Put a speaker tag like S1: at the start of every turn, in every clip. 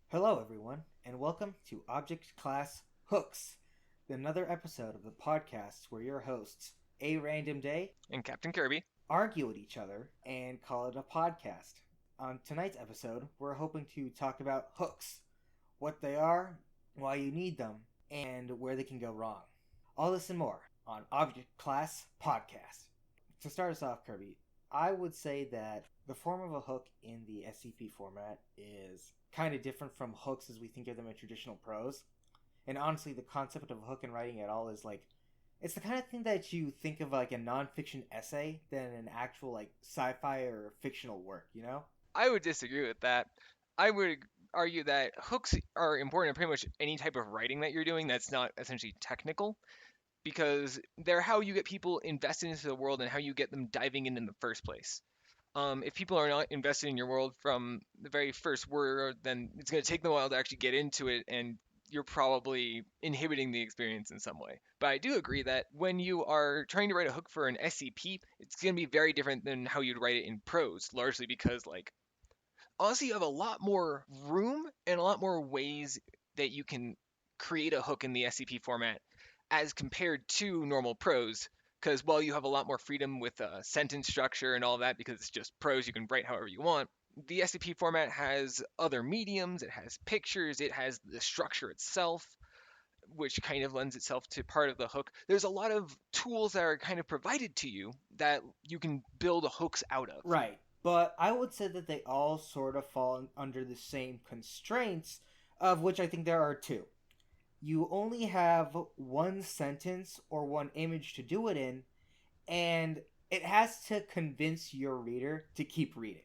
S1: Hello, everyone, and welcome to Object Class Hooks, another episode of the podcast where your hosts, A Random Day,
S2: And Captain Kirby.
S1: argue with each other and call it a podcast. On tonight's episode, we're hoping to talk about hooks, what they are, why you need them, and where they can go wrong. All this and more on Object Class Podcast. To start us off, Kirby, I would say that the form of a hook in the SCP format is kind of different from hooks as we think of them in traditional prose. And honestly, the concept of a hook in writing at all is like, it's the kind of thing that you think of like a nonfiction essay than an actual like sci-fi or fictional work, you know?
S2: I would disagree with that. I would argue that hooks are important in pretty much any type of writing that you're doing that's not essentially technical because they're how you get people invested into the world and how you get them diving in the first place. If people are not invested in your world from the very first word, then it's going to take them a while to actually get into it, and you're probably inhibiting the experience in some way. But I do agree that when you are trying to write a hook for an SCP, it's going to be very different than how you'd write it in prose, largely because, like, honestly, you have a lot more room and a lot more ways that you can create a hook in the SCP format as compared to normal prose. Because while you have a lot more freedom with sentence structure and all that, because it's just prose, you can write however you want. The SCP format has other mediums, it has pictures, it has the structure itself, which kind of lends itself to part of the hook. There's a lot of tools that are kind of provided to you that you can build hooks out of.
S1: Right. But I would say that they all sort of fall under the same constraints, of which I think there are two. You only have one sentence or one image to do it in, and it has to convince your reader to keep reading.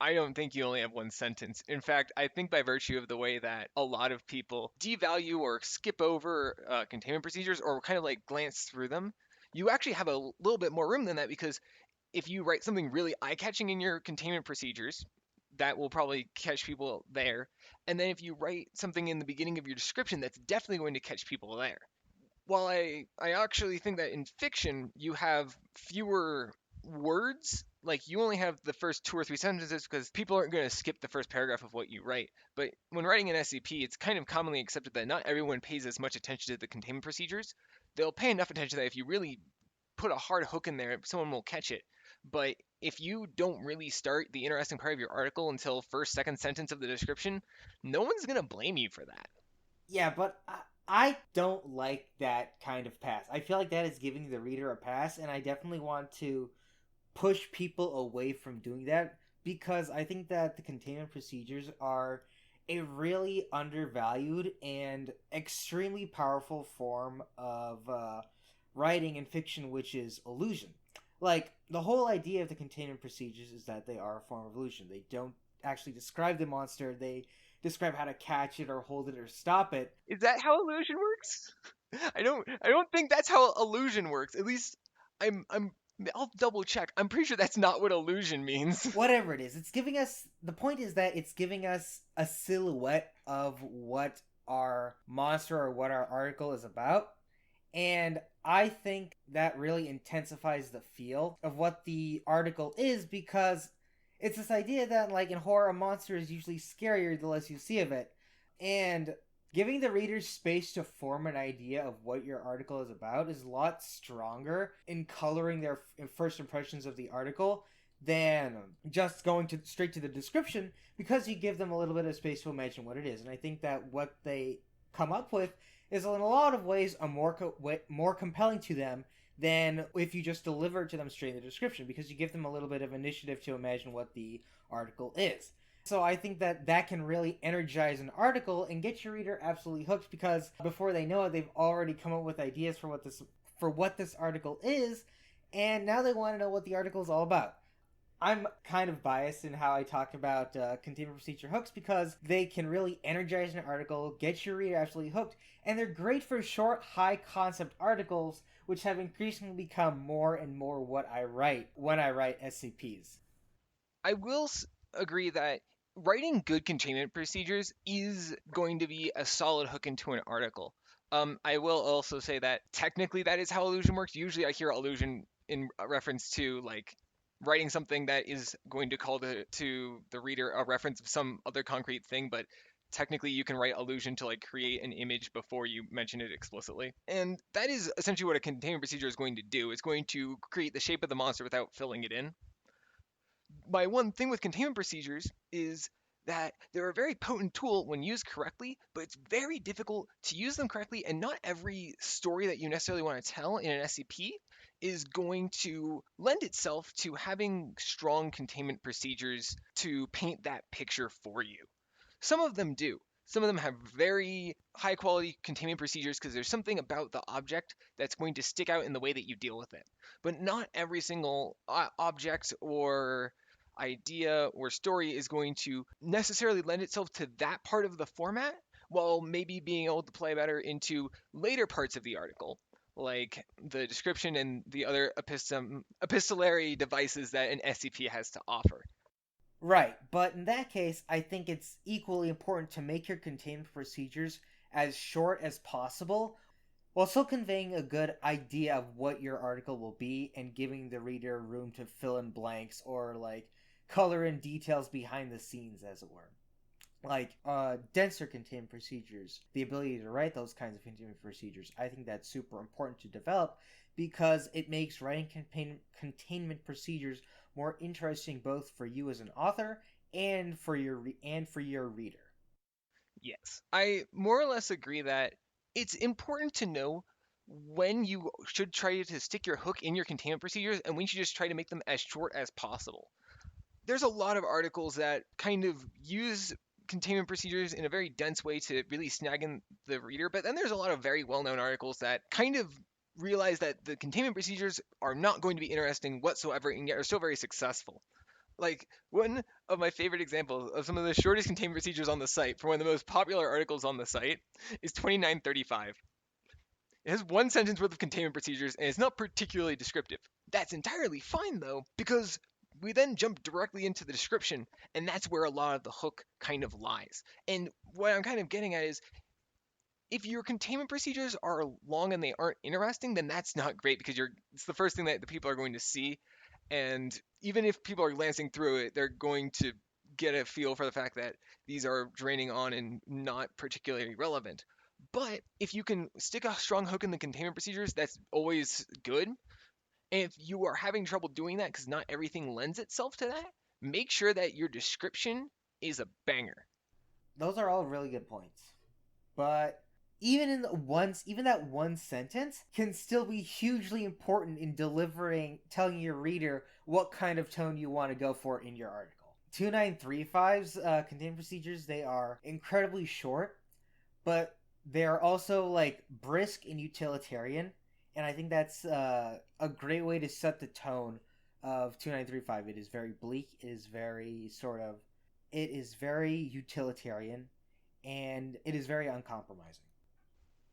S2: I don't think you only have one sentence. In fact, I think by virtue of the way that a lot of people devalue or skip over containment procedures or kind of like glance through them, you actually have a little bit more room than that because if you write something really eye catching in your containment procedures, that will probably catch people there. And then if you write something in the beginning of your description, that's definitely going to catch people there. While I actually think that in fiction you have fewer words, like you only have the first two or three sentences because people aren't going to skip the first paragraph of what you write. But when writing an SCP, it's kind of commonly accepted that not everyone pays as much attention to the containment procedures. They'll pay enough attention that if you really put a hard hook in there, someone will catch it. But if you don't really start the interesting part of your article until first, second sentence of the description, no one's going to blame you for that.
S1: Yeah, but I don't like that kind of pass. I feel like that is giving the reader a pass, and I definitely want to push people away from doing that because I think that the containment procedures are a really undervalued and extremely powerful form of writing in fiction, which is illusion. Like, the whole idea of the containment procedures is that they are a form of illusion. They don't actually describe the monster, they describe how to catch it or hold it or stop it.
S2: Is that how illusion works? I don't think that's how illusion works. At least I'm I'll double check. I'm pretty sure that's not what illusion means.
S1: Whatever it is, it's giving us, the point is that it's giving us a silhouette of what our monster or what our article is about. And I think that really intensifies the feel of what the article is because it's this idea that, like, in horror, a monster is usually scarier the less you see of it. And giving the readers space to form an idea of what your article is about is a lot stronger in coloring their first impressions of the article than just going to straight to the description because you give them a little bit of space to imagine what it is. And I think that what they come up with is in a lot of ways a more compelling to them than if you just deliver it to them straight in the description because you give them a little bit of initiative to imagine what the article is. So I think that that can really energize an article and get your reader absolutely hooked because before they know it, they've already come up with ideas for what this article is, and now they want to know what the article is all about. I'm kind of biased in how I talk about containment procedure hooks because they can really energize an article, get your reader absolutely hooked, and they're great for short, high concept articles, which have increasingly become more and more what I write when I write SCPs.
S2: I will agree that writing good containment procedures is going to be a solid hook into an article. I will also say that technically that is how illusion works. Usually I hear illusion in reference to like writing something that is going to call to the reader a reference of some other concrete thing, but technically you can write allusion to like create an image before you mention it explicitly. And that is essentially what a containment procedure is going to do. It's going to create the shape of the monster without filling it in. My one thing with containment procedures is that they're a very potent tool when used correctly, but it's very difficult to use them correctly, and not every story that you necessarily want to tell in an SCP is going to lend itself to having strong containment procedures to paint that picture for you. Some of them do. Some of them have very high quality containment procedures because there's something about the object that's going to stick out in the way that you deal with it. But not every single object or idea or story is going to necessarily lend itself to that part of the format, while maybe being able to play better into later parts of the article, like the description and the other epistolary devices that an SCP has to offer.
S1: Right, but in that case, I think it's equally important to make your containment procedures as short as possible while still conveying a good idea of what your article will be and giving the reader room to fill in blanks or like color in details behind the scenes, as it were. Like denser containment procedures, the ability to write those kinds of containment procedures, I think that's super important to develop because it makes writing containment procedures more interesting both for you as an author and for your reader.
S2: Yes, I more or less agree that it's important to know when you should try to stick your hook in your containment procedures and when you should just try to make them as short as possible. There's a lot of articles that kind of use containment procedures in a very dense way to really snag in the reader, but then there's a lot of very well-known articles that kind of realize that the containment procedures are not going to be interesting whatsoever and yet are still very successful. Like one of my favorite examples of some of the shortest containment procedures on the site for one of the most popular articles on the site is 2935. It has one sentence worth of containment procedures and it's not particularly descriptive. That's entirely fine though, because we then jump directly into the description, and that's where a lot of the hook kind of lies. And what I'm kind of getting at is if your containment procedures are long and they aren't interesting, then that's not great because it's the first thing that the people are going to see. And even if people are glancing through it, they're going to get a feel for the fact that these are draining on and not particularly relevant. But if you can stick a strong hook in the containment procedures, that's always good. And if you are having trouble doing that because not everything lends itself to that, make sure that your description is a banger.
S1: Those are all really good points. But even that one sentence can still be hugely important in telling your reader what kind of tone you want to go for in your article. 2935's containment procedures, they are incredibly short, but they are also like brisk and utilitarian, and I think that's a great way to set the tone of 2935. It is very bleak, it is very utilitarian, and it is very uncompromising.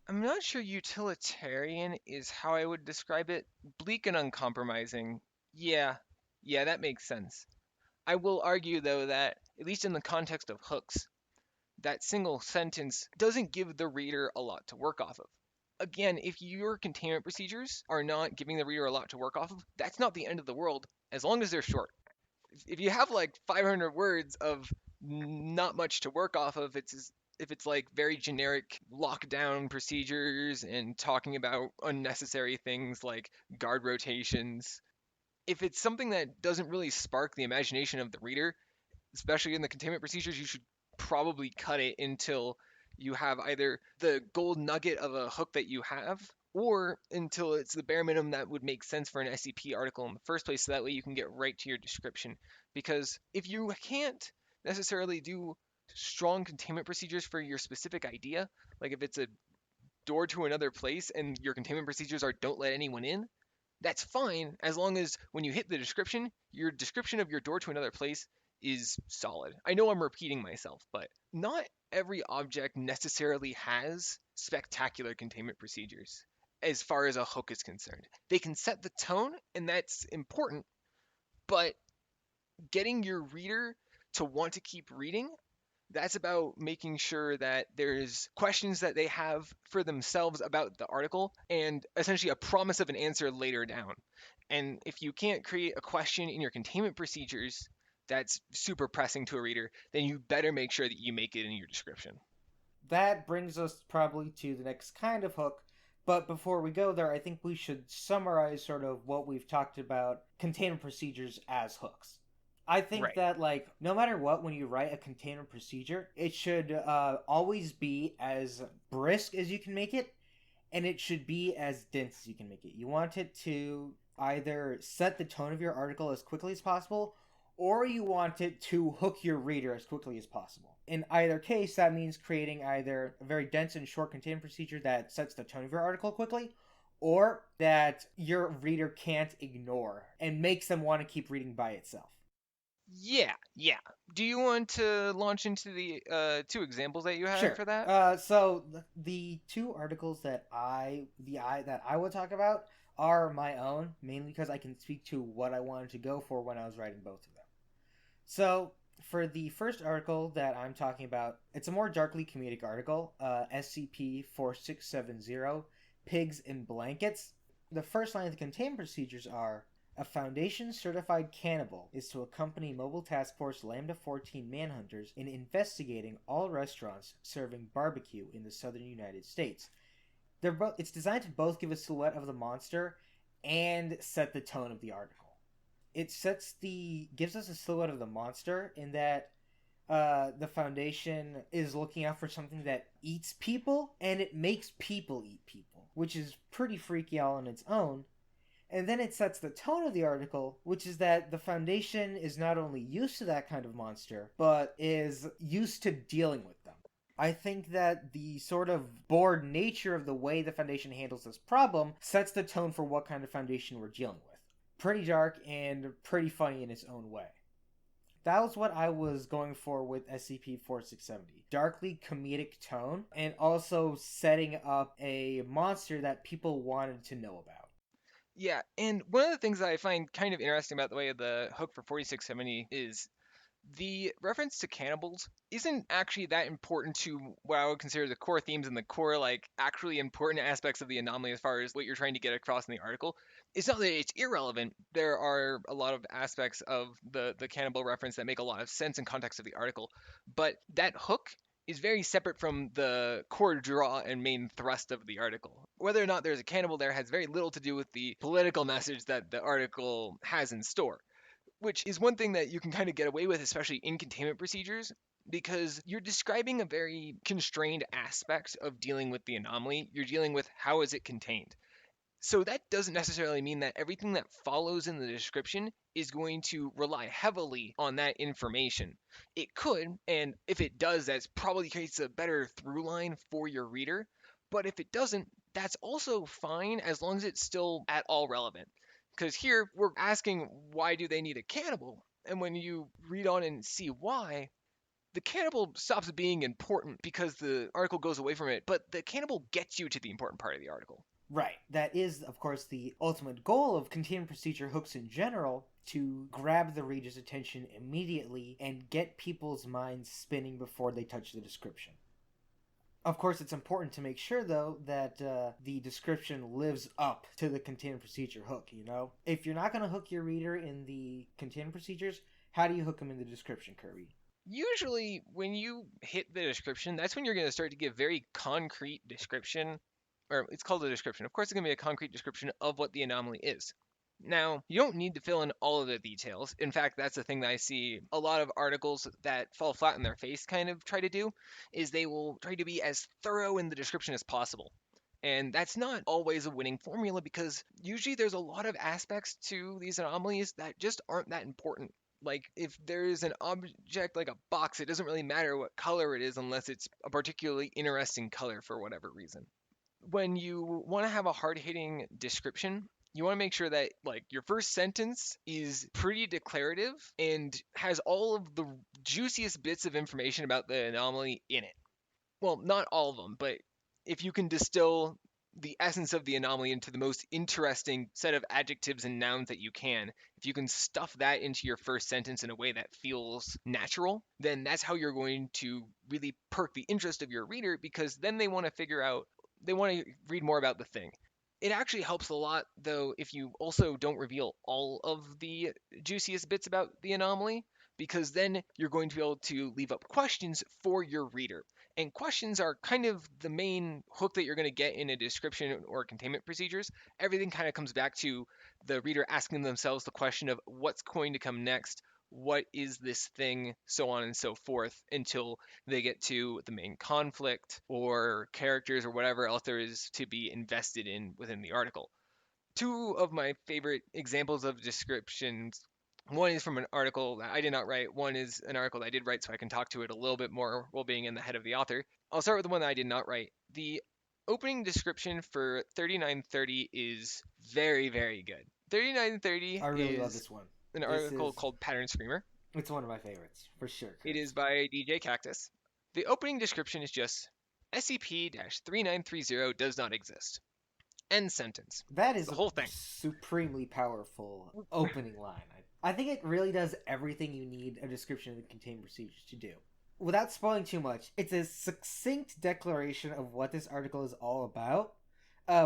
S2: I'm not sure utilitarian is how I would describe it. Bleak and uncompromising. Yeah, yeah, that makes sense. I will argue, though, that, at least in the context of hooks, that single sentence doesn't give the reader a lot to work off of. Again, if your containment procedures are not giving the reader a lot to work off of, that's not the end of the world, as long as they're short. If you have like 500 words of not much to work off of, if it's like very generic lockdown procedures and talking about unnecessary things like guard rotations, if it's something that doesn't really spark the imagination of the reader, especially in the containment procedures, you should probably cut it until you have either the gold nugget of a hook that you have, or until it's the bare minimum that would make sense for an SCP article in the first place, so that way you can get right to your description. Because if you can't necessarily do strong containment procedures for your specific idea, like if it's a door to another place and your containment procedures are don't let anyone in, that's fine as long as when you hit the description, your description of your door to another place is solid. I know I'm repeating myself, but not every object necessarily has spectacular containment procedures as far as a hook is concerned. They can set the tone, and that's important, but getting your reader to want to keep reading, that's about making sure that there's questions that they have for themselves about the article and essentially a promise of an answer later down. And if you can't create a question in your containment procedures, that's super pressing to a reader, then you better make sure that you make it in your description.
S1: That brings us probably to the next kind of hook. But before we go there, I think we should summarize sort of what we've talked about containment procedures as hooks. I think
S2: Right.
S1: that, like, no matter what, when you write a containment procedure, it should always be as brisk as you can make it, and it should be as dense as you can make it. You want it to either set the tone of your article as quickly as possible, or you want it to hook your reader as quickly as possible. In either case, that means creating either a very dense and short containment procedure that sets the tone of your article quickly, or that your reader can't ignore and makes them want to keep reading by itself.
S2: Yeah, yeah. Do you want to launch into the two examples that you had
S1: Sure.
S2: for that?
S1: So the two articles that I would talk about are my own, mainly because I can speak to what I wanted to go for when I was writing both of them. So for the first article that I'm talking about, it's a more darkly comedic article, SCP-4670, Pigs in Blankets. The first line of the containment procedures are: a Foundation certified cannibal is to accompany Mobile Task Force Lambda 14 manhunters in investigating all restaurants serving barbecue in the southern United States. It's designed to both give a silhouette of the monster and set the tone of the article. It gives us a silhouette of the monster in that the Foundation is looking out for something that eats people, and it makes people eat people, which is pretty freaky all on its own. And then it sets the tone of the article, which is that the Foundation is not only used to that kind of monster, but is used to dealing with them. I think that the sort of bored nature of the way the Foundation handles this problem sets the tone for what kind of Foundation we're dealing with. Pretty dark and pretty funny in its own way. That was what I was going for with SCP 4670. Darkly comedic tone, and also setting up a monster that people wanted to know about.
S2: Yeah, and one of the things that I find kind of interesting about the way the hook for 4670 is the reference to cannibals isn't actually that important to what I would consider the core themes and the core, like, actually important aspects of the anomaly as far as what you're trying to get across in the article. It's not that it's irrelevant. There are a lot of aspects of the cannibal reference that make a lot of sense in context of the article, but that hook is very separate from the core draw and main thrust of the article. Whether or not there's a cannibal there has very little to do with the political message that the article has in store, which is one thing that you can kind of get away with, especially in containment procedures, because you're describing a very constrained aspect of dealing with the anomaly. You're dealing with how is it contained. So that doesn't necessarily mean that everything that follows in the description is going to rely heavily on that information. It could, and if it does, that's probably creates a better through line for your reader. But if it doesn't, that's also fine as long as it's still at all relevant. Because here we're asking why do they need a cannibal? And when you read on and see why, the cannibal stops being important because the article goes away from it, but the cannibal gets you to the important part of the article.
S1: Right. That is, of course, the ultimate goal of containment procedure hooks in general, to grab the reader's attention immediately and get people's minds spinning before they touch the description. Of course, it's important to make sure, though, that the description lives up to the containment procedure hook, you know? If you're not going to hook your reader in the containment procedures, how do you hook them in the description, Kirby?
S2: Usually, when you hit the description, that's when you're going to start to give very concrete description, or it's called a description. Of course, it's going to be a concrete description of what the anomaly is. Now, you don't need to fill in all of the details. In fact, that's the thing that I see a lot of articles that fall flat in their face kind of try to do, is they will try to be as thorough in the description as possible. And that's not always a winning formula because usually there's a lot of aspects to these anomalies that just aren't that important. Like if there's an object like a box, it doesn't really matter what color it is unless it's a particularly interesting color for whatever reason. When you want to have a hard-hitting description, you want to make sure that like your first sentence is pretty declarative and has all of the juiciest bits of information about the anomaly in it. Well, not all of them, but if you can distill the essence of the anomaly into the most interesting set of adjectives and nouns that you can, if you can stuff that into your first sentence in a way that feels natural, then that's how you're going to really perk the interest of your reader because then they want to read more about the thing. It actually helps a lot, though, if you also don't reveal all of the juiciest bits about the anomaly, because then you're going to be able to leave up questions for your reader. And questions are kind of the main hook that you're going to get in a description or containment procedures. Everything kind of comes back to the reader asking themselves the question of what's going to come next, what is this thing, so on and so forth, until they get to the main conflict or characters or whatever else there is to be invested in within the article. Two of my favorite examples of descriptions. One is from an article that I did not write. One is an article that I did write, so I can talk to it a little bit more while being in the head of the author. I'll start with the one that I did not write. The opening description for 3930 is very, very good. 3930
S1: I really love
S2: is
S1: this one.
S2: an
S1: This
S2: article
S1: is
S2: called Pattern Screamer.
S1: it's one of my favorites for sure,
S2: It is
S1: Chris.
S2: by DJ Cactus. The opening description is just SCP-3930 does not exist. End sentence.
S1: That
S2: It's
S1: is
S2: the
S1: a
S2: whole thing.
S1: supremely powerful opening line. I think it really does everything you need a description of the containment procedures to do. Without spoiling too much, it's a succinct declaration of what this article is all about,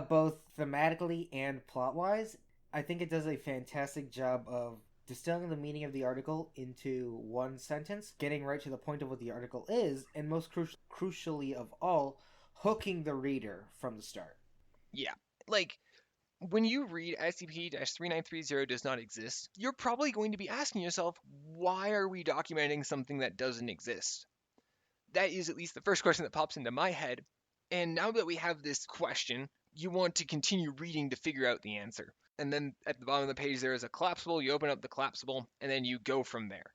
S1: both thematically and plot wise. I think it does a fantastic job of distilling the meaning of the article into one sentence, getting right to the point of what the article is, and most crucially of all, hooking the reader from the start.
S2: Yeah. Like, when you read SCP-3930 does not exist, you're probably going to be asking yourself, why are we documenting something that doesn't exist? That is at least the first question that pops into my head. And now that we have this question, you want to continue reading to figure out the answer. And then at the bottom of the page, there is a collapsible. You open up the collapsible, and then you go from there.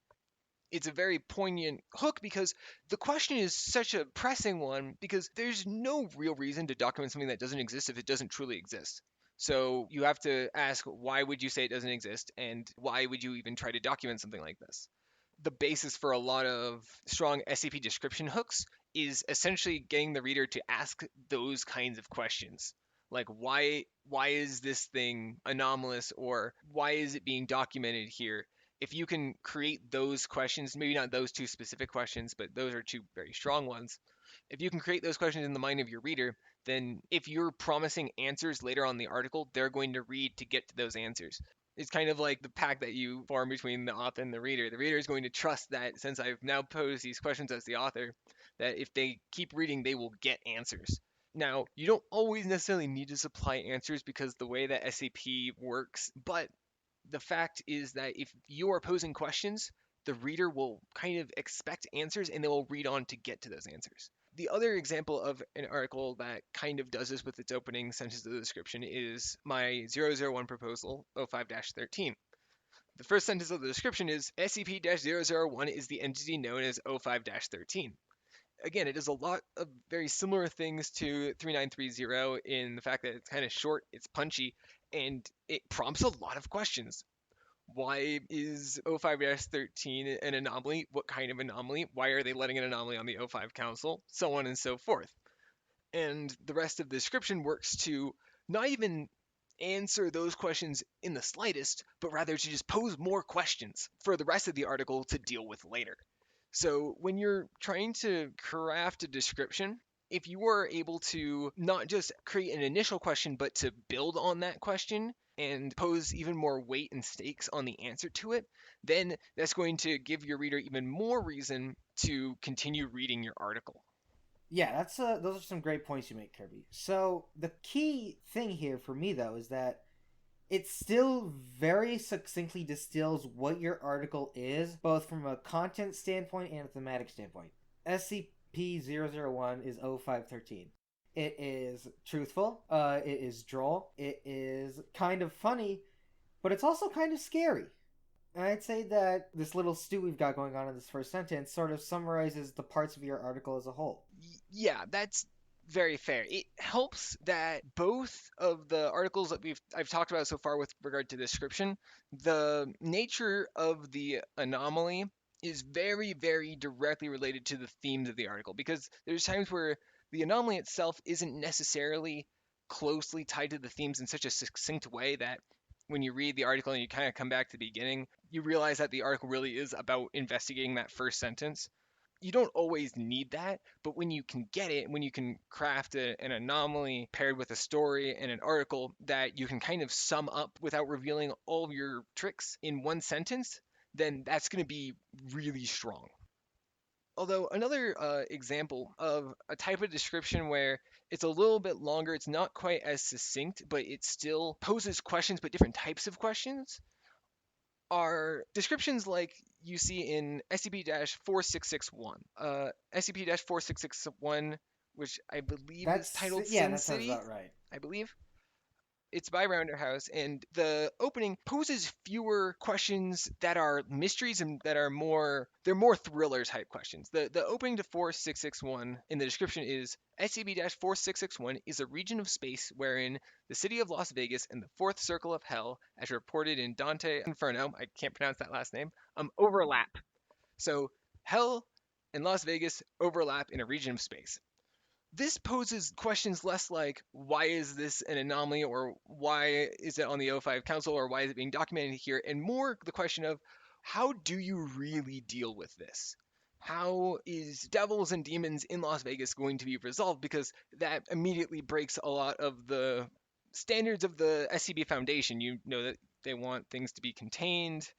S2: It's a very poignant hook because the question is such a pressing one because there's no real reason to document something that doesn't exist if it doesn't truly exist. So you have to ask, why would you say it doesn't exist, and why would you even try to document something like this? The basis for a lot of strong SCP description hooks is essentially getting the reader to ask those kinds of questions. Like, why is this thing anomalous, or why is it being documented here? If you can create those questions, maybe not those two specific questions, but those are two very strong ones. If you can create those questions in the mind of your reader, then if you're promising answers later on in the article, they're going to read to get to those answers. It's kind of like the pact that you form between the author and the reader. The reader is going to trust that since I've now posed these questions as the author, that if they keep reading, they will get answers. Now, you don't always necessarily need to supply answers because the way that SCP works, but the fact is that if you are posing questions, the reader will kind of expect answers and they will read on to get to those answers. The other example of an article that kind of does this with its opening sentence of the description is my 001 proposal 05-13. The first sentence of the description is SCP-001 is the entity known as 05-13. Again, it does a lot of very similar things to 3930 in the fact that it's kind of short, it's punchy, and it prompts a lot of questions. Why is 05-13 an anomaly? What kind of anomaly? Why are they letting an anomaly on the O5 Council? So on and so forth. And the rest of the description works to not even answer those questions in the slightest, but rather to just pose more questions for the rest of the article to deal with later. So when you're trying to craft a description, if you are able to not just create an initial question, but to build on that question and pose even more weight and stakes on the answer to it, then that's going to give your reader even more reason to continue reading your article.
S1: Yeah, that's those are some great points you make, Kirby. So the key thing here for me though is that it still very succinctly distills what your article is, both from a content standpoint and a thematic standpoint. SCP-001 is 0513. It is truthful, it is droll, it is kind of funny, but it's also kind of scary. And I'd say that this little stew we've got going on in this first sentence sort of summarizes the parts of your article as a whole.
S2: Yeah, that's very fair. It helps that both of the articles that I've talked about so far with regard to description, the nature of the anomaly is very, very directly related to the themes of the article because there's times where the anomaly itself isn't necessarily closely tied to the themes in such a succinct way that when you read the article and you kind of come back to the beginning, you realize that the article really is about investigating that first sentence. You don't always need that, but when you can get it, when you can craft an anomaly paired with a story and an article that you can kind of sum up without revealing all of your tricks in one sentence, then that's going to be really strong. Although another example of a type of description where it's a little bit longer, it's not quite as succinct, but it still poses questions, but different types of questions, are descriptions like you see in SCP-4661. SCP-4661, which I believe is
S1: That's
S2: titled
S1: yeah,
S2: Sin
S1: that sounds
S2: City,
S1: about right.
S2: I believe. It's by Rounderhouse, and the opening poses fewer questions that are mysteries and that are they're more thriller type questions. The opening to 4661 in the description is SCP-4661 is a region of space wherein the city of Las Vegas and the fourth circle of hell, as reported in Dante Inferno, I can't pronounce that last name, overlap. So hell and Las Vegas overlap in a region of space. This poses questions less like why is this an anomaly, or why is it on the O5 Council, or why is it being documented here, and more the question of how do you really deal with this? How is devils and demons in Las Vegas going to be resolved? Because that immediately breaks a lot of the standards of the SCB Foundation. You know that they want things to be contained,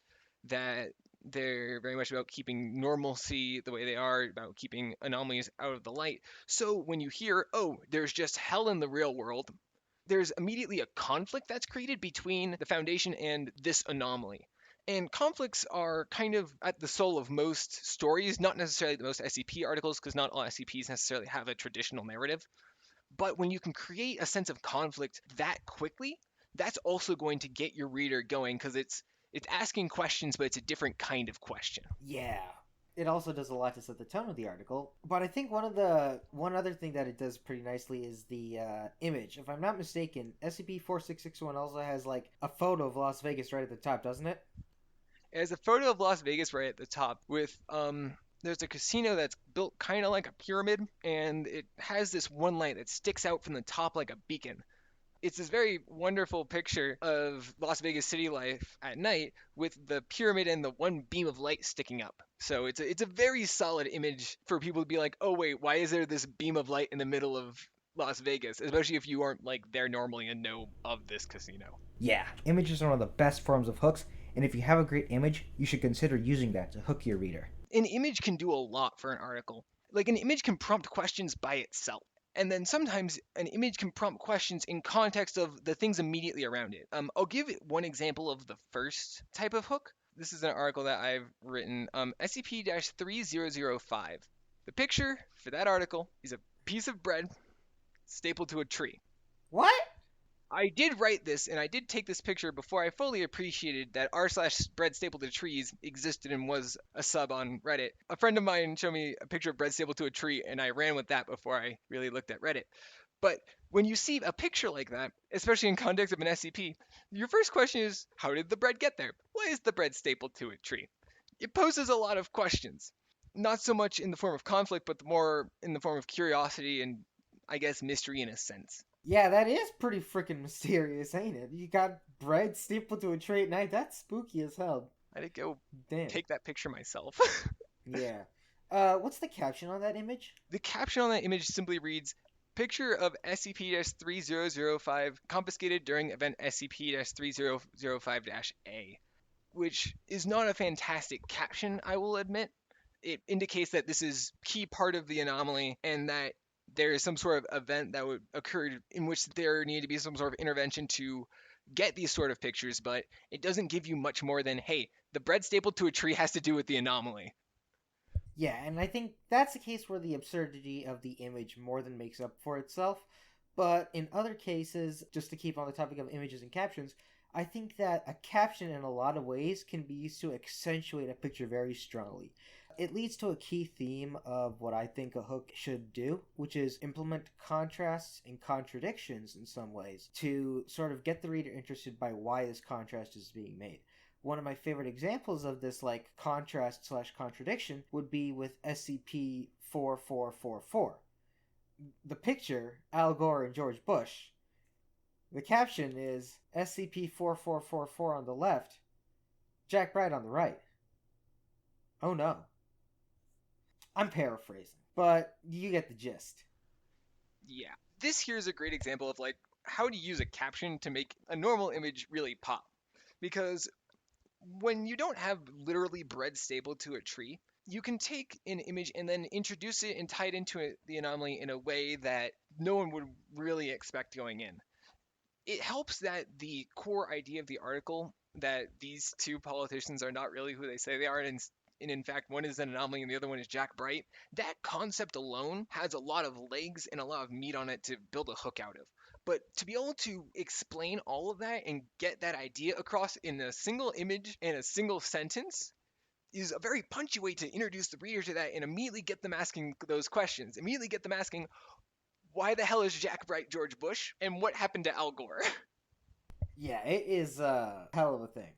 S2: that they're very much about keeping normalcy the way they are, about keeping anomalies out of the light. So when you hear, oh, there's just hell in the real world, there's immediately a conflict that's created between the Foundation and this anomaly. And conflicts are kind of at the soul of most stories, not necessarily the most SCP articles, because not all SCPs necessarily have a traditional narrative. But when you can create a sense of conflict that quickly, that's also going to get your reader going, because it's asking questions, but it's a different kind of question.
S1: Yeah. It also does a lot to set the tone of the article, but I think one other thing that it does pretty nicely is the image. If I'm not mistaken, SCP-4661 also has like a photo of Las Vegas right at the top, doesn't it?
S2: It has a photo of Las Vegas right at the top with there's a casino that's built kind of like a pyramid, and it has this one light that sticks out from the top like a beacon. It's this very wonderful picture of Las Vegas city life at night with the pyramid and the one beam of light sticking up. So it's a very solid image for people to be like, oh wait, why is there this beam of light in the middle of Las Vegas? Especially if you aren't like there normally and know of this casino.
S1: Yeah, images are one of the best forms of hooks, and if you have a great image, you should consider using that to hook your reader.
S2: An image can do a lot for an article. Like an image can prompt questions by itself. And then sometimes an image can prompt questions in context of the things immediately around it. I'll give one example of the first type of hook. This is an article that I've written, SCP-3005. The picture for that article is a piece of bread stapled to a tree.
S1: What?
S2: I did write this, and I did take this picture before I fully appreciated that r/bread stapled to trees existed and was a sub on Reddit. A friend of mine showed me a picture of bread stapled to a tree, and I ran with that before I really looked at Reddit. But when you see a picture like that, especially in context of an SCP, your first question is, how did the bread get there? Why is the bread stapled to a tree? It poses a lot of questions. Not so much in the form of conflict, but more in the form of curiosity and, I guess, mystery in a sense.
S1: Yeah, that is pretty freaking mysterious, ain't it? You got bread stapled to a tree at night. That's spooky as hell.
S2: I did go
S1: Damn.
S2: take that picture myself.
S1: Yeah. What's the caption on that image?
S2: The caption on that image simply reads, picture of SCP-3005 confiscated during event SCP-3005-A, which is not a fantastic caption, I will admit. It indicates that this is key part of the anomaly and that there is some sort of event that would occur in which there needed to be some sort of intervention to get these sort of pictures, but it doesn't give you much more than, hey, the bread stapled to a tree has to do with the anomaly.
S1: Yeah, and I think that's a case where the absurdity of the image more than makes up for itself. But in other cases, just to keep on the topic of images and captions, I think that a caption in a lot of ways can be used to accentuate a picture very strongly. It leads to a key theme of what I think a hook should do, which is implement contrasts and contradictions in some ways to sort of get the reader interested by why this contrast is being made. One of my favorite examples of this like contrast slash contradiction would be with SCP 4444. The picture, Al Gore and George Bush. The caption is SCP 4444 on the left, Jack Bright on the right. Oh no. I'm paraphrasing, but you get the gist.
S2: Yeah. This here is a great example of like how to use a caption to make a normal image really pop. Because when you don't have literally bread stapled to a tree, you can take an image and then introduce it and tie it into the anomaly in a way that no one would really expect going in. It helps that the core idea of the article, that these two politicians are not really who they say they are, and in fact, one is an anomaly and the other one is Jack Bright. That concept alone has a lot of legs and a lot of meat on it to build a hook out of. But to be able to explain all of that and get that idea across in a single image and a single sentence is a very punchy way to introduce the reader to that and immediately get them asking those questions. Immediately get them asking, why the hell is Jack Bright George Bush? And what happened to Al Gore?
S1: Yeah, it is a hell of a thing.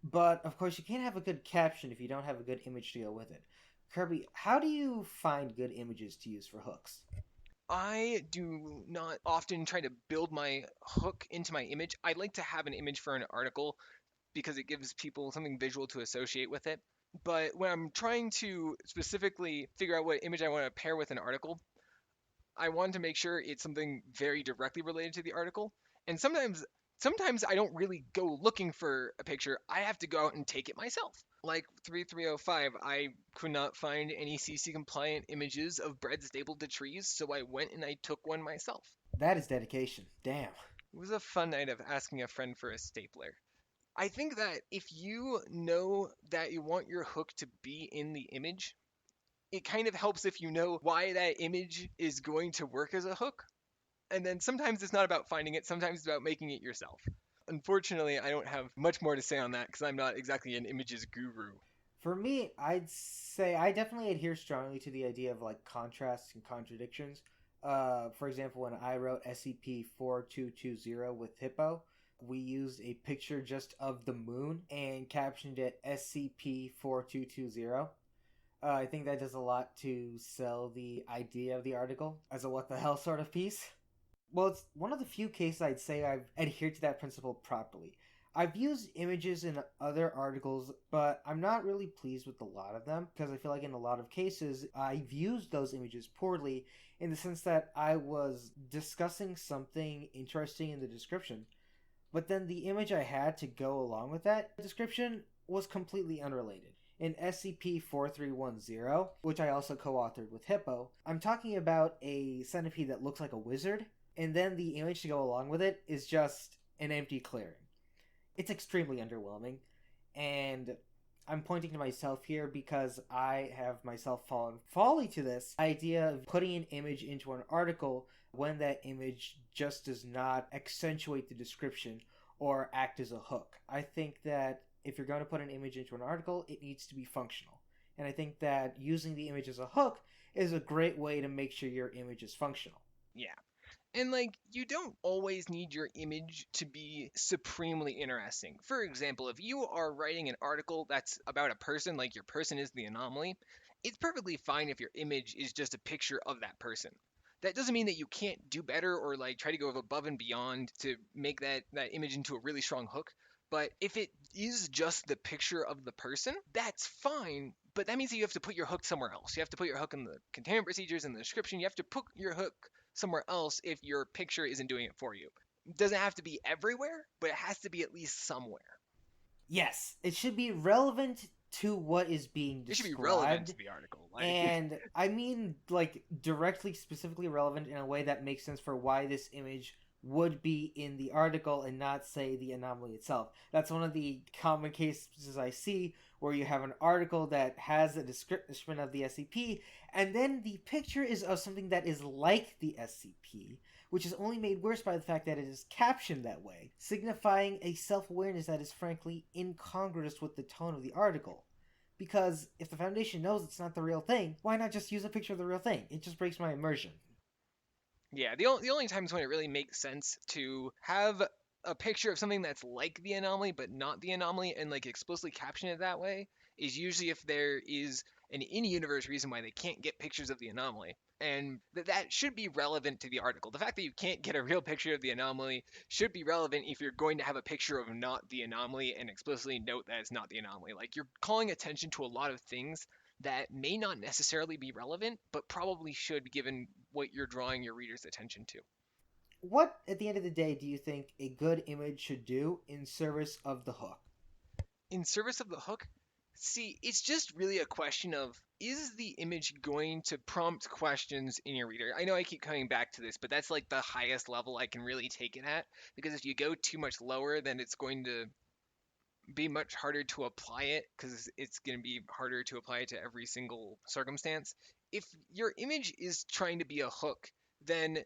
S1: But of course, you can't have a good caption if you don't have a good image to go with it. Kirby, how do you find good images to use for hooks?
S2: I do not often try to build my hook into my image. I like to have an image for an article because it gives people something visual to associate with it. But when I'm trying to specifically figure out what image I want to pair with an article, I want to make sure it's something very directly related to the article. And sometimes I don't really go looking for a picture. I have to go out and take it myself. Like 3305, I could not find any CC compliant images of bread stapled to trees, so I went and I took one myself.
S1: That is dedication. Damn.
S2: It was a fun night of asking a friend for a stapler. I think that if you know that you want your hook to be in the image, it kind of helps if you know why that image is going to work as a hook. And then sometimes it's not about finding it, sometimes it's about making it yourself. Unfortunately, I don't have much more to say on that because I'm not exactly an images guru.
S1: For me, I'd say I definitely adhere strongly to the idea of like contrasts and contradictions. For example, when I wrote SCP-4220 with Hippo, we used a picture just of the moon and captioned it SCP-4220. I think that does a lot to sell the idea of the article as a what the hell sort of piece. Well, it's one of the few cases I'd say I've adhered to that principle properly. I've used images in other articles, but I'm not really pleased with a lot of them because I feel like in a lot of cases I've used those images poorly in the sense that I was discussing something interesting in the description, but then the image I had to go along with that description was completely unrelated. In SCP 4310, which I also co authored with Hippo, I'm talking about a centipede that looks like a wizard, and then the image to go along with it is just an empty clearing. It's extremely underwhelming, and I'm pointing to myself here because I have myself fallen folly to this idea of putting an image into an article when that image just does not accentuate the description or act as a hook. I think that if you're going to put an image into an article, it needs to be functional. And I think that using the image as a hook is a great way to make sure your image is functional.
S2: Yeah. And like, you don't always need your image to be supremely interesting. For example, if you are writing an article that's about a person, like your person is the anomaly, it's perfectly fine if your image is just a picture of that person. That doesn't mean that you can't do better or like try to go above and beyond to make that image into a really strong hook. But if it is just the picture of the person, that's fine. But that means that you have to put your hook somewhere else. You have to put your hook in the containment procedures in the description. You have to put your hook somewhere else if your picture isn't doing it for you. It doesn't have to be everywhere, but it has to be at least somewhere.
S1: Yes, it should be relevant to what is being
S2: It should be relevant
S1: described.
S2: to the article. Like,
S1: And I mean, like, directly, specifically relevant in a way that makes sense for why this image would be in the article and not, say, the anomaly itself. That's one of the common cases I see where you have an article that has a description of the SCP, and then the picture is of something that is like the SCP, which is only made worse by the fact that it is captioned that way, signifying a self awareness that is frankly incongruous with the tone of the article. Because if the Foundation knows it's not the real thing, why not just use a picture of the real thing? It just breaks my immersion.
S2: yeah, the only times when it really makes sense to have a picture of something that's like the anomaly but not the anomaly and like explicitly caption it that way is usually if there is an in-universe reason why they can't get pictures of the anomaly. And that should be relevant to the article. The fact that you can't get a real picture of the anomaly should be relevant if you're going to have a picture of not the anomaly and explicitly note that it's not the anomaly. Like, you're calling attention to a lot of things that may not necessarily be relevant, but probably should given what you're drawing your reader's attention to.
S1: What, at the end of the day, do you think a good image should do in service of the hook?
S2: in service of the hook, see, it's just really a question of, is the image going to prompt questions in your reader? I know I keep coming back to this, but that's like the highest level I can really take it at, because if you go too much lower, then it's going to be much harder to apply it, because it's going to be harder to apply it to every single circumstance. If your image is trying to be a hook, then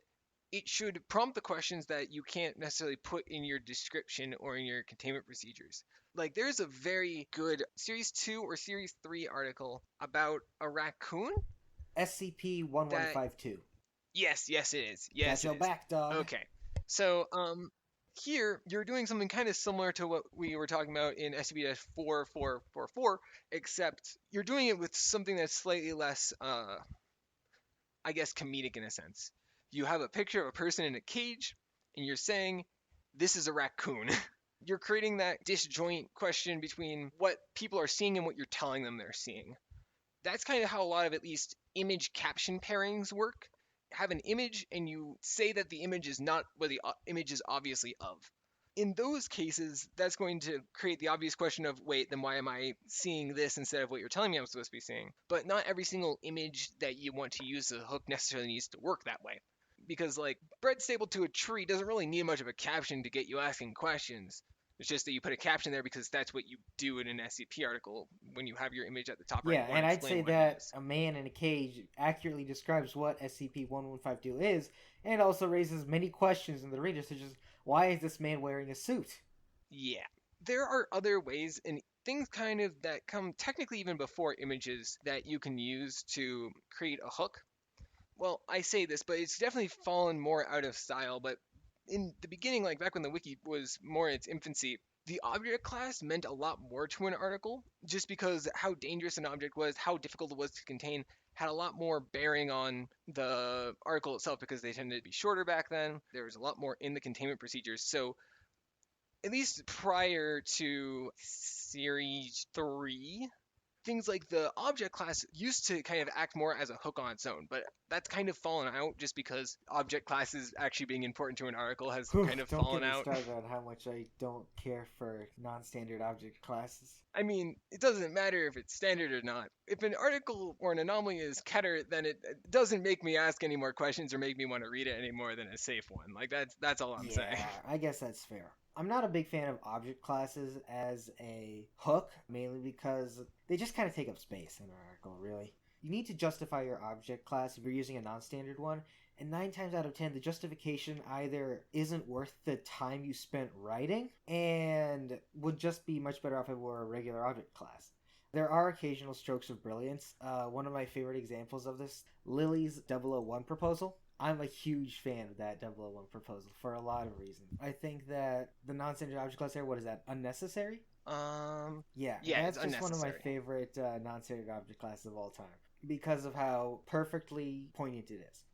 S2: it should prompt the questions that you can't necessarily put in your description or in your containment procedures. Like, there's a very good Series 2 or Series 3 article about a raccoon that,
S1: SCP-1152.
S2: yes, yes, it is.
S1: Got
S2: Yes, it
S1: your
S2: is.
S1: back, dog.
S2: Okay. So, here you're doing something kind of similar to what we were talking about in SCP-4444, except you're doing it with something that's slightly less, I guess, comedic in a sense. You have a picture of a person in a cage, and you're saying, this is a raccoon. You're creating that disjoint question between what people are seeing and what you're telling them they're seeing. That's kind of how a lot of, at least, image caption pairings work. Have an image, and you say that the image is not what the image is obviously of. In those cases, that's going to create the obvious question of, wait, then why am I seeing this instead of what you're telling me I'm supposed to be seeing? But not every single image that you want to use as a hook necessarily needs to work that way. Because, like, bread stapled to a tree doesn't really need much of a caption to get you asking questions. It's just that you put a caption there because that's what you do in an SCP article when you have your image at the top right.
S1: Yeah,
S2: You want
S1: and
S2: to
S1: I'd
S2: explain
S1: say
S2: what it
S1: that
S2: is.
S1: a man in a cage accurately describes what SCP-1152 is, and also raises many questions in the reader, such as, why is this man wearing a suit?
S2: Yeah. There are other ways and things kind of that come technically even before images that you can use to create a hook. Well, I say this, but it's definitely fallen more out of style. But in the beginning, like back when the wiki was more in its infancy, the object class meant a lot more to an article, just because how dangerous an object was, how difficult it was to contain, had a lot more bearing on the article itself because they tended to be shorter back then. There was a lot more in the containment procedures. So at least prior to Series 3, things like the object class used to kind of act more as a hook on its own, but that's kind of fallen out just because object classes actually being important to an article has
S1: Whew,
S2: kind of
S1: don't get
S2: fallen
S1: me
S2: out.
S1: started on how much I don't care for non-standard object classes.
S2: I mean, it doesn't matter if it's standard or not. If an article or an anomaly is Keter, then it doesn't make me ask any more questions or make me want to read it any more than a safe one. Like that's all I'm saying.
S1: Yeah, I guess that's fair. I'm not a big fan of object classes as a hook, mainly because they just kind of take up space in an article, really. You need to justify your object class if you're using a non-standard one, and 9 times out of 10, the justification either isn't worth the time you spent writing and would just be much better off if it were a regular object class. There are occasional strokes of brilliance. One of my favorite examples of this, Lily's 001 proposal. I'm a huge fan of that 001 proposal for a lot of reasons. I think that the non-standard object class there, what is that, unnecessary? Yeah,
S2: Yeah, it's
S1: that's just one of my
S2: unnecessary.
S1: favorite non-standard object classes of all time because of how perfectly poignant it is.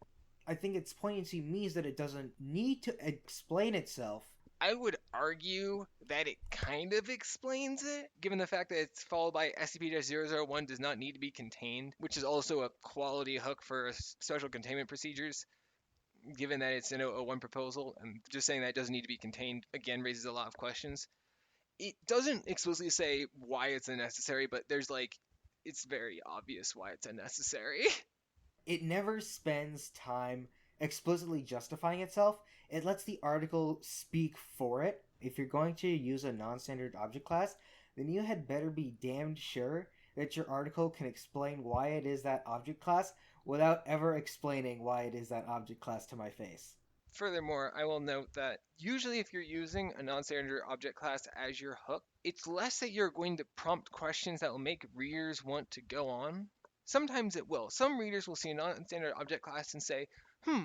S1: I think its poignancy means that it doesn't need to explain itself.
S2: I would argue that it kind of explains it, given the fact that it's followed by SCP-001 does not need to be contained, which is also a quality hook for special containment procedures, given that it's an 001 proposal, and just saying that it doesn't need to be contained, again, raises a lot of questions. It doesn't explicitly say why it's unnecessary, but there's like, it's very obvious why it's unnecessary.
S1: It never spends time explicitly justifying itself. It lets the article speak for it. If you're going to use a non-standard object class, then you had better be damned sure that your article can explain why it is that object class without ever explaining why it is that object class to my face.
S2: Furthermore, I will note that usually if you're using a non-standard object class as your hook, it's less that you're going to prompt questions that will make readers want to go on. Sometimes it will. Some readers will see a non-standard object class and say,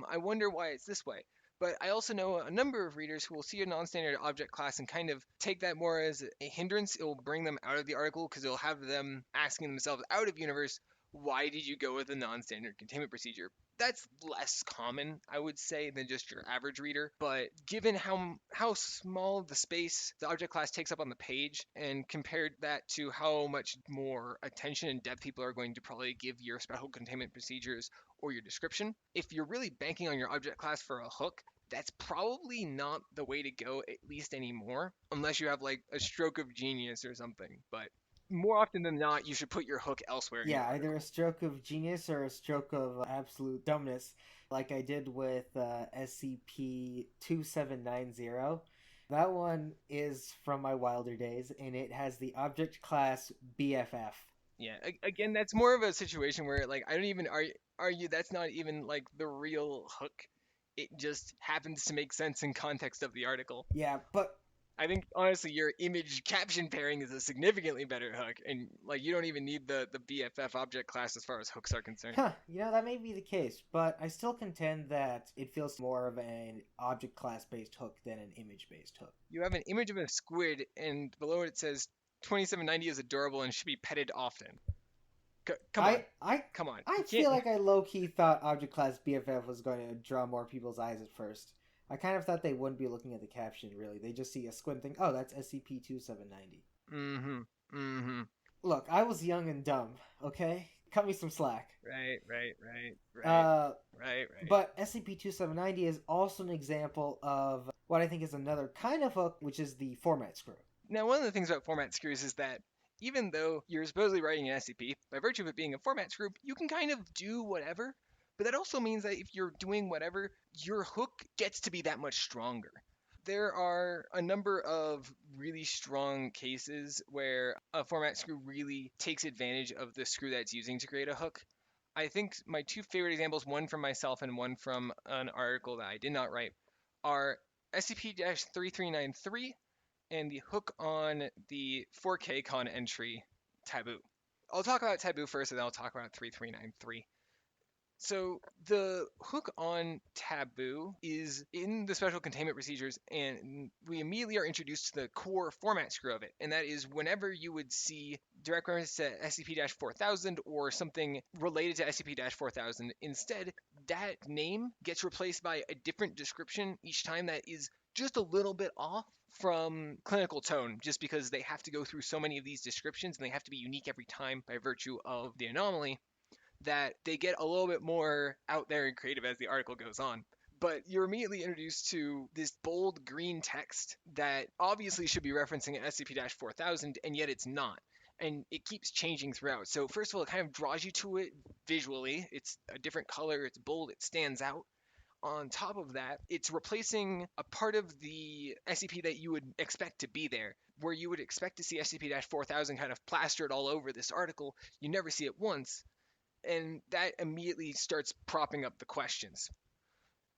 S2: I wonder why it's this way. But I also know a number of readers who will see a non-standard object class and kind of take that more as a hindrance. It will bring them out of the article because it'll have them asking themselves out of universe, why did you go with a non-standard containment procedure? That's less common, I would say, than just your average reader. But given how small the space the object class takes up on the page, and compared that to how much more attention and depth people are going to probably give your special containment procedures or your description, if you're really banking on your object class for a hook, that's probably not the way to go, at least anymore, unless you have like a stroke of genius or something. But more often than not, you should put your hook elsewhere in your
S1: Yeah, either a
S2: article.
S1: stroke of genius or a stroke of absolute dumbness, like I did with SCP-2790. That one is from my wilder days, and it has the object class BFF.
S2: Yeah, again, that's more of a situation where like I don't even argue that's not even like the real hook. It just happens to make sense in context of the article.
S1: Yeah, but
S2: I think honestly, your image caption pairing is a significantly better hook, and like you don't even need the BFF object class as far as hooks are concerned.
S1: that may be the case, but I still contend that it feels more of an object class based hook than an image based hook.
S2: You have an image of a squid, and below it says 2790 is adorable and should be petted often. Come on,
S1: I I
S2: come on.
S1: I
S2: You can't.
S1: feel like I low key thought object class BFF was going to draw more people's eyes at first. I kind of thought they wouldn't be looking at the caption really. They just see a squid and think, "Oh, that's SCP-2790."
S2: Mm-hmm. Mm-hmm.
S1: Look, I was young and dumb. Okay, cut me some slack.
S2: Right, right, right, right,
S1: Uh,
S2: right, right.
S1: but SCP-2790 is also an example of what I think is another kind of hook, which is the format screw.
S2: Now, one of the things about format screws is that even though you're supposedly writing an SCP, by virtue of it being a format screw, you can kind of do whatever. But that also means that if you're doing whatever, your hook gets to be that much stronger. There are a number of really strong cases where a format screw really takes advantage of the screw that it's using to create a hook. I think my two favorite examples, one from myself and one from an article that I did not write, are SCP-3393 and the hook on the 4K con entry Taboo. I'll talk about Taboo first and then I'll talk about 3393. So the hook on Taboo is in the special containment procedures, and we immediately are introduced to the core format screw of it, and that is whenever you would see direct reference to SCP-4000 or something related to SCP-4000, instead that name gets replaced by a different description each time that is just a little bit off from clinical tone, just because they have to go through so many of these descriptions and they have to be unique every time by virtue of the anomaly, that they get a little bit more out there and creative as the article goes on. But you're immediately introduced to this bold green text that obviously should be referencing SCP 4000, and yet it's not. And it keeps changing throughout. So, first of all, it kind of draws you to it visually. It's a different color, it's bold, it stands out. On top of that, it's replacing a part of the SCP that you would expect to be there. Where you would expect to see SCP 4000 kind of plastered all over this article, you never see it once, and that immediately starts propping up the questions.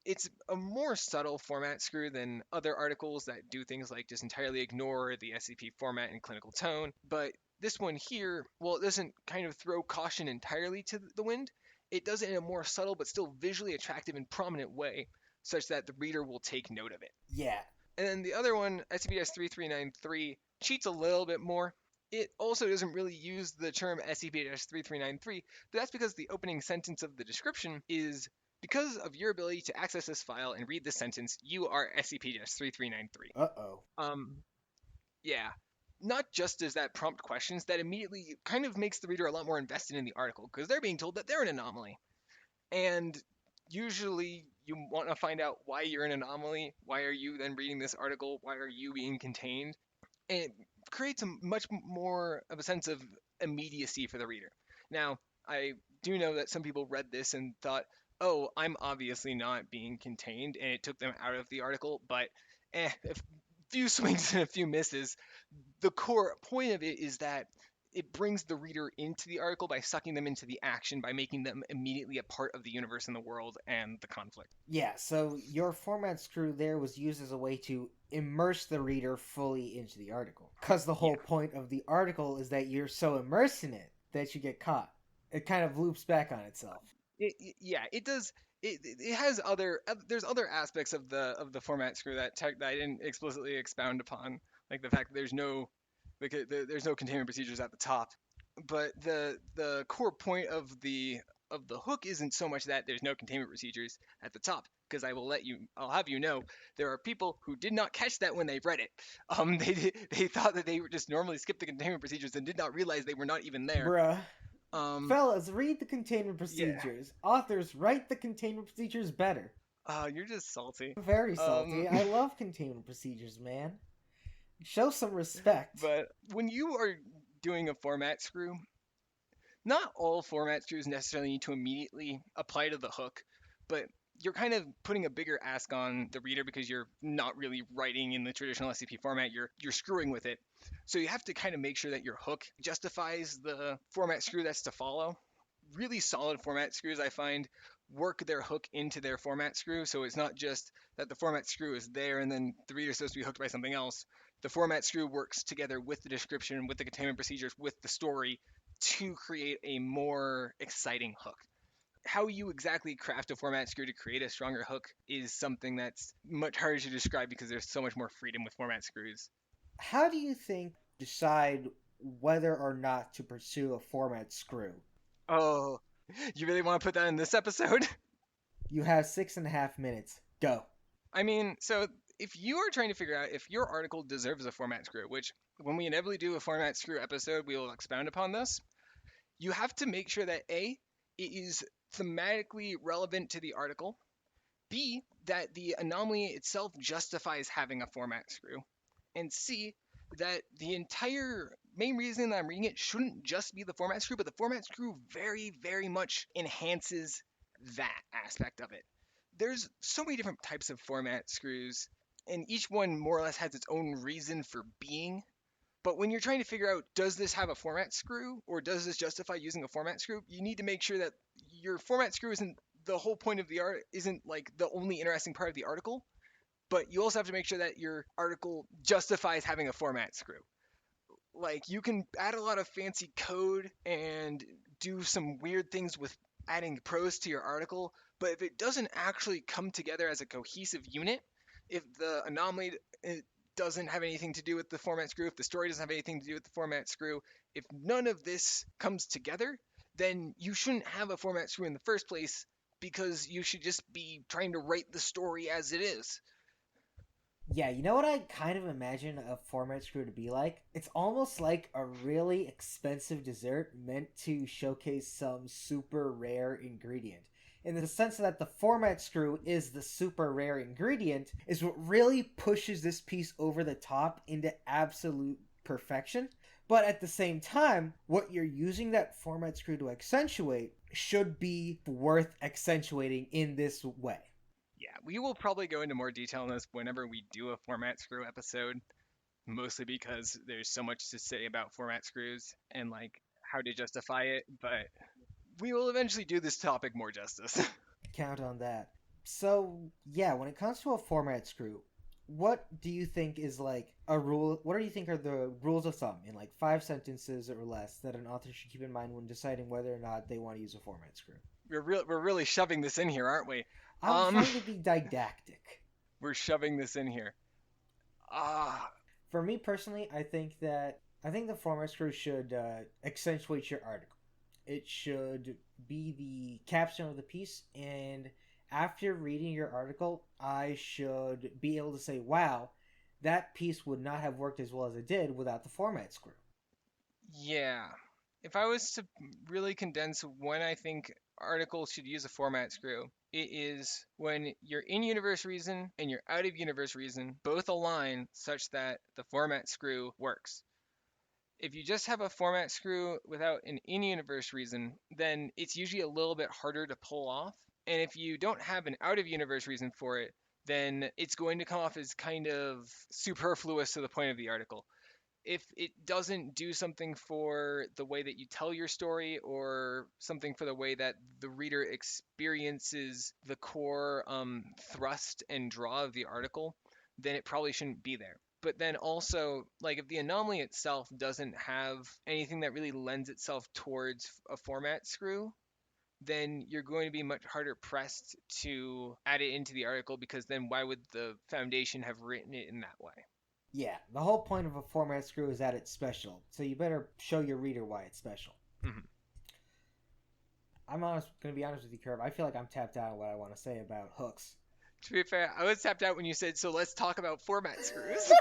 S2: It's a more subtle format screw than other articles that do things like just entirely ignore the SCP format and clinical tone, but this one here, well, it doesn't kind of throw caution entirely to the wind. It does it in a more subtle but still visually attractive and prominent way, such that the reader will take note of it.
S1: Yeah.
S2: And then the other one, SCP-3393, cheats a little bit more. It also doesn't really use the term SCP-3393, but that's because the opening sentence of the description is, because of your ability to access this file and read this sentence, you are SCP-3393.
S1: Uh-oh.
S2: Yeah. Not just does that prompt questions, that immediately kind of makes the reader a lot more invested in the article, because they're being told that they're an anomaly. And usually you want to find out why you're an anomaly. Why are you then reading this article? Why are you being contained? And it creates a much more of a sense of immediacy for the reader. Now, I do know that some people read this and thought, oh, I'm obviously not being contained, and it took them out of the article, but a few swings and a few misses. The core point of it is that it brings the reader into the article by sucking them into the action, by making them immediately a part of the universe and the world and the conflict.
S1: Yeah, so your format screw there was used as a way to immerse the reader fully into the article. Because the whole
S2: Yeah.
S1: point of the article is that you're so immersed in it that you get caught. It kind of loops back on itself.
S2: Yeah, it does. It has other there's other aspects of the format screw that I didn't explicitly expound upon, like the fact that there's no containment procedures at the top. But the core point of the hook isn't so much that there's no containment procedures at the top, because I'll have you know, there are people who did not catch that when they read it. They thought that they would just normally skip the containment procedures and did not realize they were not even there.
S1: Bruh.
S2: Um,
S1: Fellas, read the containment
S2: yeah.
S1: procedures. Authors, write the containment procedures better.
S2: You're just salty.
S1: I'm very
S2: Um,
S1: salty. I love containment procedures, man. Show some respect.
S2: but when you are doing a format screw, not all format screws necessarily need to immediately apply to the hook, but you're kind of putting a bigger ask on the reader because you're not really writing in the traditional SCP format. You're screwing with it. So you have to kind of make sure that your hook justifies the format screw that's to follow. Really solid format screws, I find, work their hook into their format screw. So it's not just that the format screw is there and then the reader's supposed to be hooked by something else. The format screw works together with the description, with the containment procedures, with the story to create a more exciting hook. How you exactly craft a format screw to create a stronger hook is something that's much harder to describe because there's so much more freedom with format screws.
S1: How do you think decide whether or not to pursue a format screw?
S2: Oh, you really want to put that in this episode?
S1: You have 6.5 minutes. Go.
S2: I mean, so if you are trying to figure out if your article deserves a format screw, which when we inevitably do a format screw episode, we will expound upon this, you have to make sure that A, it is thematically relevant to the article, B, that the anomaly itself justifies having a format screw, and C, that the entire main reason that I'm reading it shouldn't just be the format screw, but the format screw very, very much enhances that aspect of it. There's so many different types of format screws, and each one more or less has its own reason for being. But when you're trying to figure out, does this have a format screw or does this justify using a format screw, you need to make sure that your format screw isn't the whole point of the art, isn't like the only interesting part of the article, but you also have to make sure that your article justifies having a format screw. Like you can add a lot of fancy code and do some weird things with adding prose to your article, but if it doesn't actually come together as a cohesive unit, if the anomaly doesn't have anything to do with the format screw, if the story doesn't have anything to do with the format screw, if none of this comes together, then you shouldn't have a format screw in the first place because you should just be trying to write the story as it is.
S1: Yeah, you know what I kind of imagine a format screw to be like? It's almost like a really expensive dessert meant to showcase some super rare ingredient. In the sense that the format screw is the super rare ingredient, is what really pushes this piece over the top into absolute perfection. But at the same time, what you're using that format screw to accentuate should be worth accentuating in this way.
S2: Yeah, we will probably go into more detail on this whenever we do a format screw episode, mostly because there's so much to say about format screws and like how to justify it, but we will eventually do this topic more justice.
S1: Count on that. So, yeah, when it comes to a format screw, what do you think is like a rule? What do you think are the rules of thumb in like 5 sentences or less that an author should keep in mind when deciding whether or not they want to use a format screw?
S2: We're really shoving this in here, aren't we?
S1: I'm
S2: Um,
S1: trying to be didactic.
S2: we're shoving this in here. Ah,
S1: For me personally, I think the format screw should accentuate your article. It should be the capstone of the piece, and after reading your article, I should be able to say, "Wow, that piece would not have worked as well as it did without the format screw."
S2: yeah. If I was to really condense when I think articles should use a format screw, it is when your in universe reason and your out of universe reason both align such that the format screw works. If you just have a format screw without an in universe reason, then it's usually a little bit harder to pull off. And if you don't have an out of universe reason for it, then it's going to come off as kind of superfluous to the point of the article. If it doesn't do something for the way that you tell your story or something for the way that the reader experiences the core thrust and draw of the article, then it probably shouldn't be there. But then also, like if the anomaly itself doesn't have anything that really lends itself towards a format screw, then you're going to be much harder pressed to add it into the article because then why would the foundation have written it in that way?
S1: Yeah, the whole point of a format screw is that it's special, so you better show your reader why it's special.
S2: Mhm.
S1: I'm going to be honest with you, Curve. I feel like I'm tapped out on what I want to say about hooks.
S2: To be fair, I was tapped out when you said, so let's talk about format screws.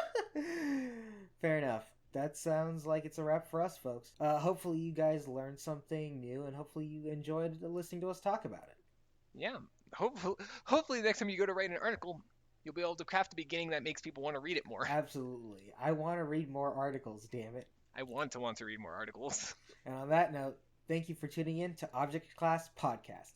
S1: Fair enough. That sounds like it's a wrap for us, folks. Hopefully, you guys learned something new, and hopefully, you enjoyed listening to us talk about it.
S2: Yeah. Hopefully, the next time you go to write an article, you'll be able to craft a beginning that makes people want to read it more.
S1: Absolutely. I want to read more articles, damn it.
S2: I want to read more articles.
S1: And on that note, thank you for tuning in to Object Class Podcast.